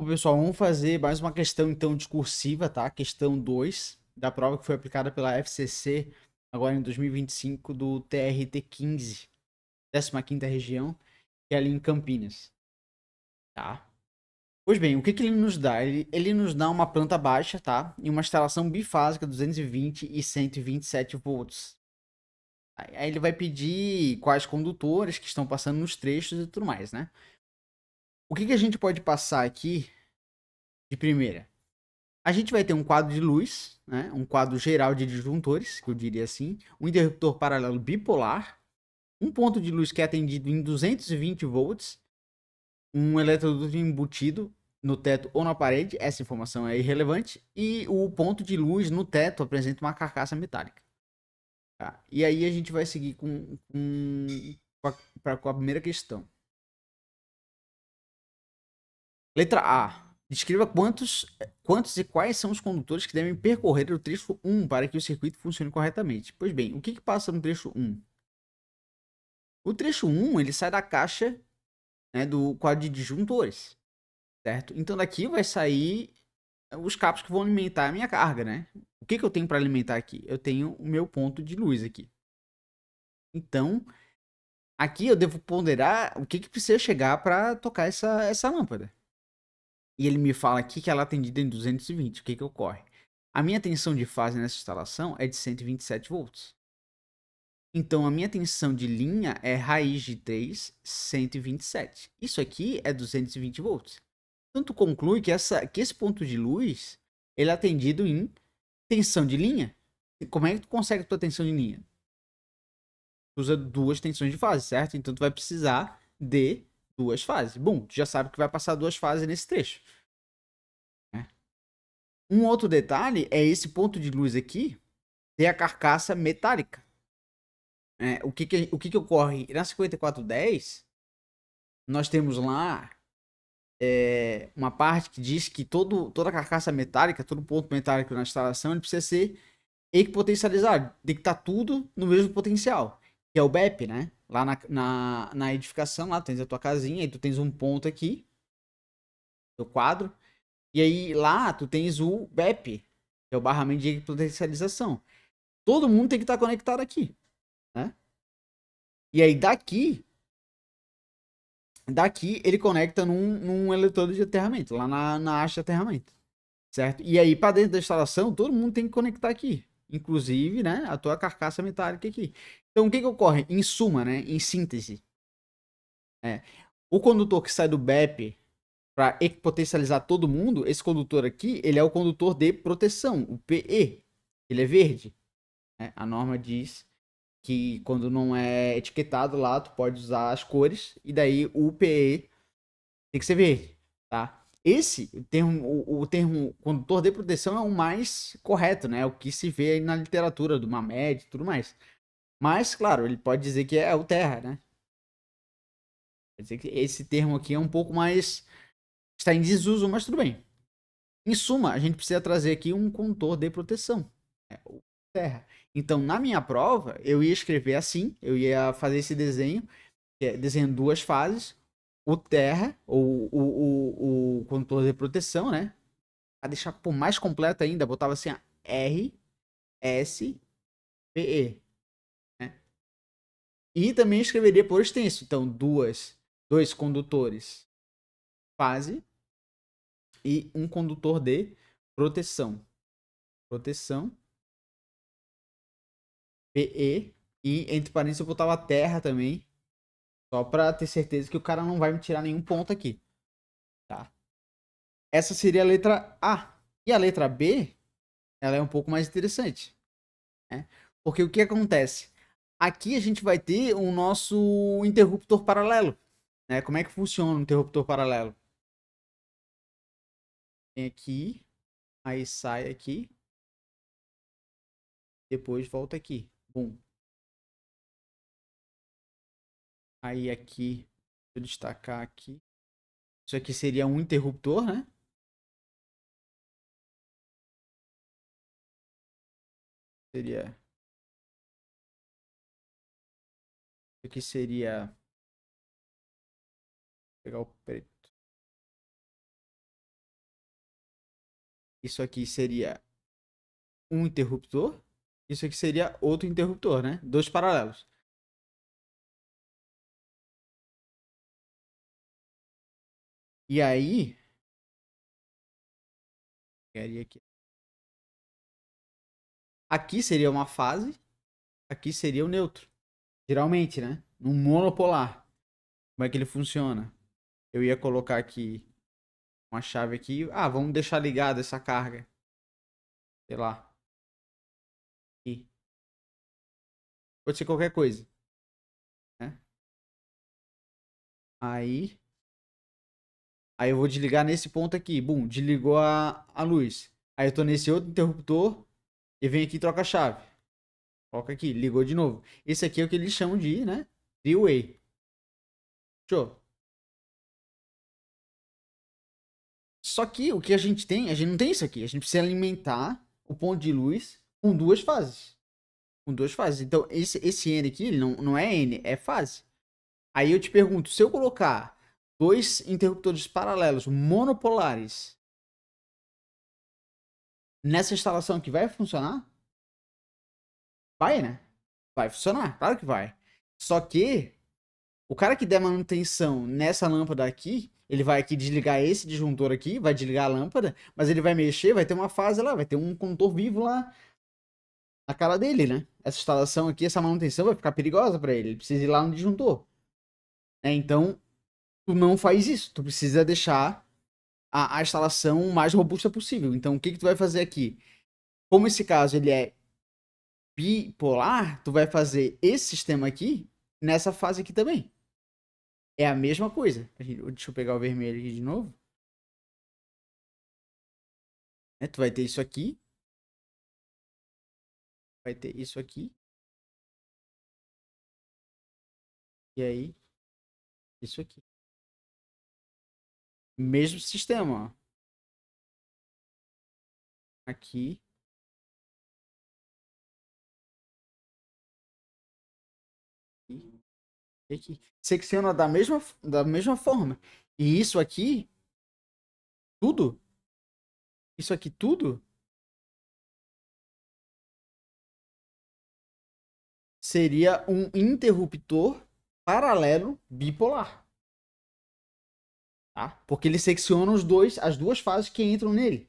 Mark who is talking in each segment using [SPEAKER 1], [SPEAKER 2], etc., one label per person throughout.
[SPEAKER 1] Bom, pessoal, vamos fazer mais uma questão então discursiva, tá? Questão 2 da prova que foi aplicada pela FCC agora em 2025 do TRT-15, 15ª região, que é ali em Campinas, tá? Pois bem, o que que ele nos dá? Ele nos dá uma planta baixa, tá? E uma instalação bifásica 220 e 127 volts. Aí ele vai pedir quais condutores que estão passando nos trechos e tudo mais, né? O que que a gente pode passar aqui de primeira? A gente vai ter um quadro de luz, né? Um quadro geral de disjuntores, que eu diria assim, um interruptor paralelo bipolar, um ponto de luz que é atendido em 220 volts, um eletroduto embutido no teto ou na parede, essa informação é irrelevante, e o ponto de luz no teto apresenta uma carcaça metálica. Tá? E aí a gente vai seguir com a primeira questão. Letra A. Descreva quantos e quais são os condutores que devem percorrer o trecho 1 para que o circuito funcione corretamente. Pois bem, o que que passa no trecho 1? O trecho 1 ele sai da caixa, né, do quadro de disjuntores, certo? Então daqui vai sair os cabos que vão alimentar a minha carga, né? O que que eu tenho para alimentar aqui? Eu tenho o meu ponto de luz aqui. Então, aqui eu devo ponderar o que que precisa chegar para tocar essa lâmpada. E ele me fala aqui que ela é atendida em 220. O que que ocorre? A minha tensão de fase nessa instalação é de 127 volts. Então, a minha tensão de linha é raiz de 3, 127. Isso aqui é 220 volts. Então, tu conclui que esse ponto de luz ele é atendido em tensão de linha. E como é que tu consegue a tua tensão de linha? Tu usa duas tensões de fase, certo? Então, tu vai precisar de duas fases. Bom, tu já sabe que vai passar duas fases nesse trecho, né? Um outro detalhe é esse ponto de luz aqui ter a carcaça metálica. O que que ocorre? Na 5410, nós temos lá uma parte que diz que toda a carcaça metálica, todo ponto metálico na instalação, ele precisa ser equipotencializado. Tem que estar tudo no mesmo potencial, que é o BEP, né? Lá na edificação, lá tens a tua casinha, aí tu tens um ponto aqui, do quadro, e aí lá tu tens o BEP, que é o barramento de equipotencialização. Todo mundo tem que estar conectado aqui, né? E aí daqui ele conecta num eletrodo de aterramento, lá na haste de aterramento, certo? E aí, para dentro da instalação, todo mundo tem que conectar aqui, inclusive, né, a tua carcaça metálica aqui. Então, o que que ocorre? Em suma, né, em síntese, é, o condutor que sai do BEP para potencializar todo mundo, esse condutor aqui, ele é o condutor de proteção, o PE. Ele é verde, né? A norma diz que quando não é etiquetado lá, tu pode usar as cores, e daí o PE tem que ser verde, tá? Esse termo, o termo condutor de proteção é o mais correto, né? É o que se vê aí na literatura do MAMED e tudo mais. Mas, claro, ele pode dizer que é o terra, né? Quer dizer que esse termo aqui é um pouco mais. Está em desuso, mas tudo bem. Em suma, a gente precisa trazer aqui um condutor de proteção. O terra. Então, na minha prova, eu ia escrever assim, eu ia fazer esse desenho, que é desenhando duas fases, o terra, ou o condutor de proteção, né? Para deixar por mais completo ainda, botava assim, ó, R, S, P, E, né? E também escreveria por extenso. Então, dois condutores fase e um condutor de proteção. Proteção, PE, e entre parênteses eu botava terra também, só para ter certeza que o cara não vai me tirar nenhum ponto aqui, tá? Essa seria a letra A. E a letra B, ela é um pouco mais interessante, né? Porque o que acontece? Aqui a gente vai ter o nosso interruptor paralelo, né? Como é que funciona o interruptor paralelo? Vem aqui, aí sai aqui, depois volta aqui. Bum. Aí aqui, deixa eu destacar aqui. Isso aqui seria um interruptor, né? Seria. Isso aqui seria. Vou pegar o preto. Isso aqui seria um interruptor. Isso aqui seria outro interruptor, né? Dois paralelos. E aí... pegaria aqui. Aqui seria uma fase. Aqui seria o neutro. Geralmente, né? No monopolar. Como é que ele funciona? Eu ia colocar aqui uma chave aqui. Ah, vamos deixar ligada essa carga. Sei lá. Aqui. Pode ser qualquer coisa. Né? Aí eu vou desligar nesse ponto aqui. Bum, desligou a luz. Aí eu tô nesse outro interruptor e vem aqui e troca a chave. Coloca aqui, ligou de novo. Esse aqui é o que eles chamam de, né? Three-way. Show. Só que o que a gente não tem isso aqui. A gente precisa alimentar o ponto de luz com duas fases. Com duas fases. Então, esse N aqui, ele não é N, é fase. Aí eu te pergunto, se eu colocar dois interruptores paralelos monopolares nessa instalação aqui, vai funcionar? Vai, né? Vai funcionar, claro que vai. Só que o cara que der manutenção nessa lâmpada aqui, ele vai aqui desligar esse disjuntor aqui, vai desligar a lâmpada, mas ele vai mexer, vai ter uma fase lá, vai ter um condutor vivo lá na cara dele, né? Essa instalação aqui, essa manutenção vai ficar perigosa para ele. Ele precisa ir lá no disjuntor. Então, tu não faz isso. Tu precisa deixar a instalação o mais robusta possível. Então, o que tu vai fazer aqui? Como esse caso ele é bipolar, tu vai fazer esse sistema aqui nessa fase aqui também. É a mesma coisa. Deixa eu pegar o vermelho aqui de novo. Tu vai ter isso aqui. Vai ter isso aqui. E aí, isso aqui. Mesmo sistema, ó. Aqui. E aqui. Secciona da mesma forma. E isso aqui, tudo. Isso aqui tudo seria um interruptor paralelo bipolar. Tá? Porque ele secciona as duas fases que entram nele.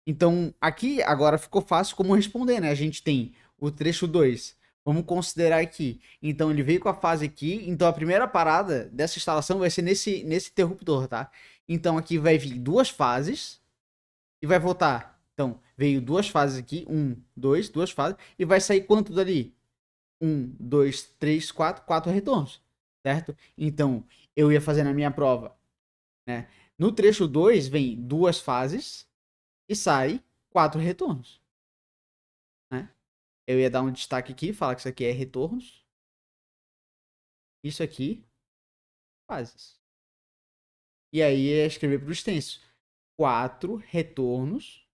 [SPEAKER 1] Então, aqui agora ficou fácil como responder, né? A gente tem o trecho 2. Vamos considerar aqui. Então, ele veio com a fase aqui. Então, a primeira parada dessa instalação vai ser nesse interruptor, tá? Então, aqui vai vir duas fases e vai voltar. Então, veio duas fases aqui. 1, 2, duas fases. E vai sair quanto dali? 1, 2, 3, 4. 4 retornos, certo? Então, eu ia fazer na minha prova, né? No trecho 2, vem duas fases e sai 4 retornos, né? Eu ia dar um destaque aqui, falar que isso aqui é retornos. Isso aqui, fases. E aí ia escrever para o extenso. 4 retornos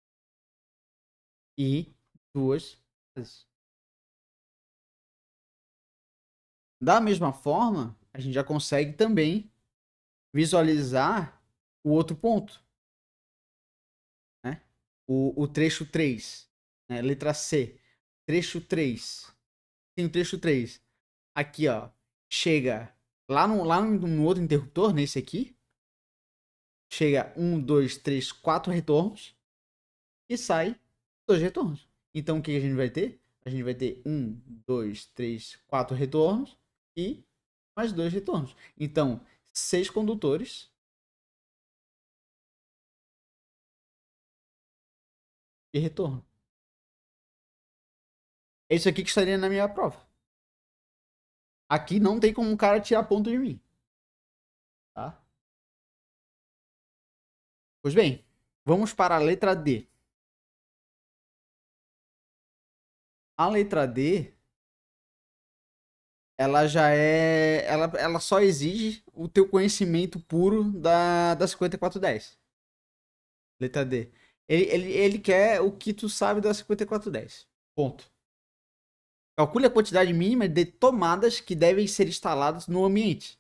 [SPEAKER 1] e duas fases. Da mesma forma, a gente já consegue também visualizar o outro ponto, né? O trecho 3, né? Letra C. Trecho 3. Tem o trecho 3. Aqui, ó. Chega lá no outro interruptor, nesse aqui. Chega 1, 2, 3, 4 retornos. E sai 2 retornos. Então, o que a gente vai ter? A gente vai ter 1, 2, 3, 4 retornos. E mais 2 retornos. Então, 6 condutores. E retorno. É isso aqui que estaria na minha prova. Aqui não tem como um cara tirar ponto de mim. Tá? Pois bem, vamos para a letra D. A letra D, ela já é... Ela só exige o teu conhecimento puro da 5410. Letra D. Ele quer o que tu sabe da 5410. Ponto. Calcule a quantidade mínima de tomadas que devem ser instaladas no ambiente.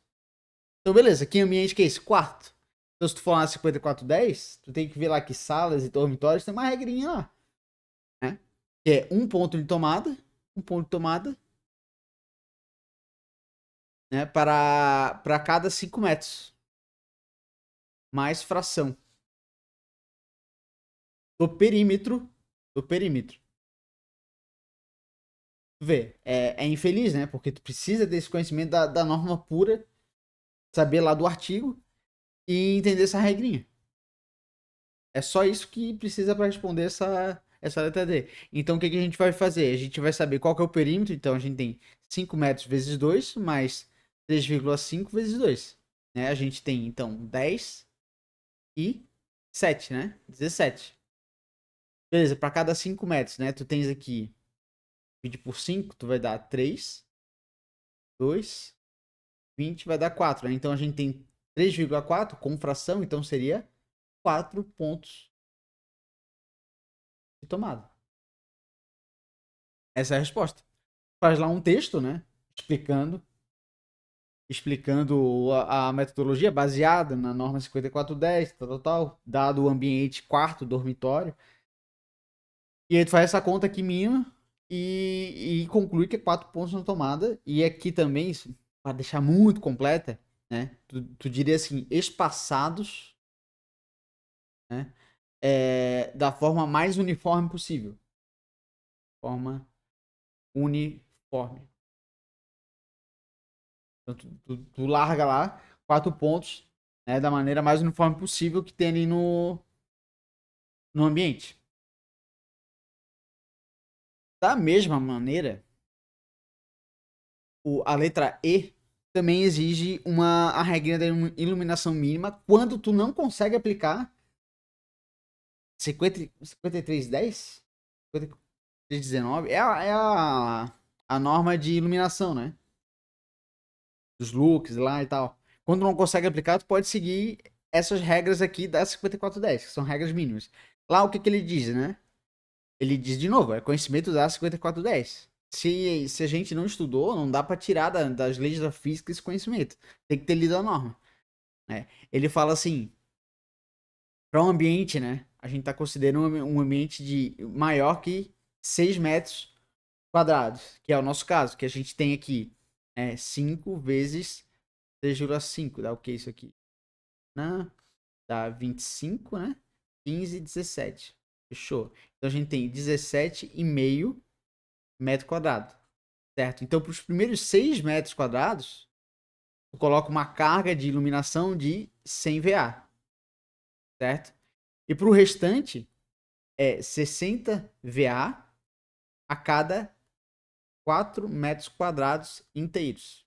[SPEAKER 1] Então, beleza. Que ambiente que é esse? Quarto. Então, se tu for lá na 5410, tu tem que ver lá que salas e dormitórios tem uma regrinha lá, né? Que é um ponto de tomada, né? Para cada 5 metros. Mais fração do perímetro. Do perímetro. Tu vê, é infeliz, né? Porque tu precisa desse conhecimento da norma pura, saber lá do artigo e entender essa regrinha. É só isso que precisa para responder essa letra D. Então, o que a gente vai fazer? A gente vai saber qual que é o perímetro. Então, a gente tem 5 metros vezes 2, mais 3,5 vezes 2. Né? A gente tem, então, 10 e 7, né? 17. Beleza, para cada 5 metros, né? Tu tens aqui, divide por 5, tu vai dar 3, 2, 20, vai dar 4, né? Então, a gente tem 3,4 com fração, então seria 4 pontos de tomada. Essa é a resposta. Faz lá um texto, né? Explicando a metodologia baseada na norma 5410, tal, dado o ambiente quarto, dormitório. E aí tu faz essa conta aqui mínima e conclui que é 4 pontos na tomada. E aqui também, para deixar muito completa, né? Tu diria assim, espaçados, né? Da forma mais uniforme possível. Forma uniforme. Então, tu larga lá 4 pontos, né, da maneira mais uniforme possível que tem ali no ambiente. Da mesma maneira, a letra E também exige a regra da iluminação mínima quando tu não consegue aplicar 5310? 5319? A norma de iluminação, né? Dos looks lá e tal. Quando não consegue aplicar, tu pode seguir essas regras aqui da 5410, que são regras mínimas. Lá o que ele diz, né? Ele diz de novo, é conhecimento da 5410. Se a gente não estudou, não dá para tirar das leis da física esse conhecimento. Tem que ter lido a norma. Né? Ele fala assim, para um ambiente, né? A gente está considerando um ambiente de maior que 6 metros quadrados, que é o nosso caso, que a gente tem aqui 5 vezes 3,5, dá o que isso aqui? Dá 25, né? 15, 17. Fechou. Então a gente tem 17,5 metro quadrado, certo? Então para os primeiros 6 metros quadrados, eu coloco uma carga de iluminação de 100 VA, certo? E para o restante é 60 VA a cada 4 metros quadrados inteiros.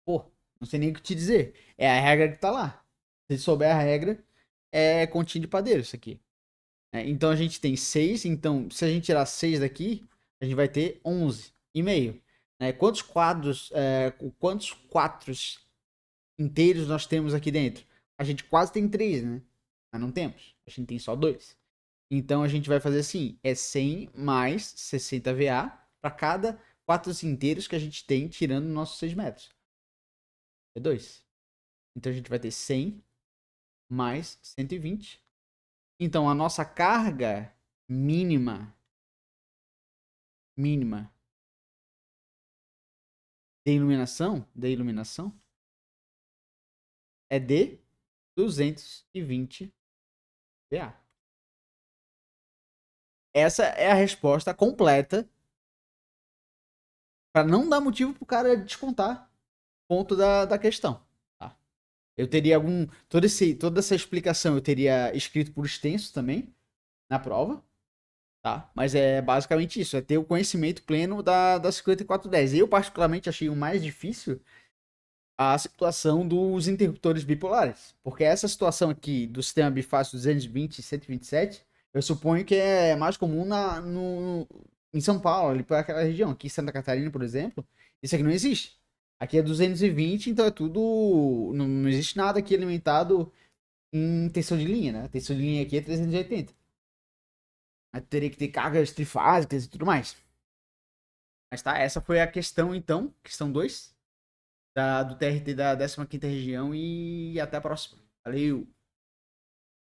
[SPEAKER 1] Pô, não sei nem o que te dizer. É a regra que tá lá. Se souber a regra, é continho de padeiro isso aqui. Então a gente tem 6, então se a gente tirar 6 daqui, a gente vai ter 11,5. Quantos quadros inteiros nós temos aqui dentro? A gente quase tem 3, né? Mas não temos. A gente tem só 2. Então a gente vai fazer assim, 100 mais 60 VA para cada quadros inteiros que a gente tem tirando nossos 6 metros. É 2. Então a gente vai ter 100 mais 120. Então a nossa carga mínima de iluminação é de 220 VA. Essa é a resposta completa para não dar motivo pro cara descontar ponto da questão. Tá? Eu teria toda essa explicação eu teria escrito por extenso também na prova. Tá? Mas é basicamente isso, é ter o conhecimento pleno da 5410. Eu particularmente achei o mais difícil a situação dos interruptores bipolares, porque essa situação aqui do sistema bifásico 220 e 127, eu suponho que é mais comum em São Paulo, ali para aquela região. Aqui em Santa Catarina, por exemplo, isso aqui não existe. Aqui é 220, então é tudo. Não existe nada aqui alimentado em tensão de linha, né? A tensão de linha aqui é 380. Aí teria que ter cargas trifásicas e tudo mais. Mas tá, essa foi a questão então, questão 2. do TRT da 15ª região e até a próxima. Valeu!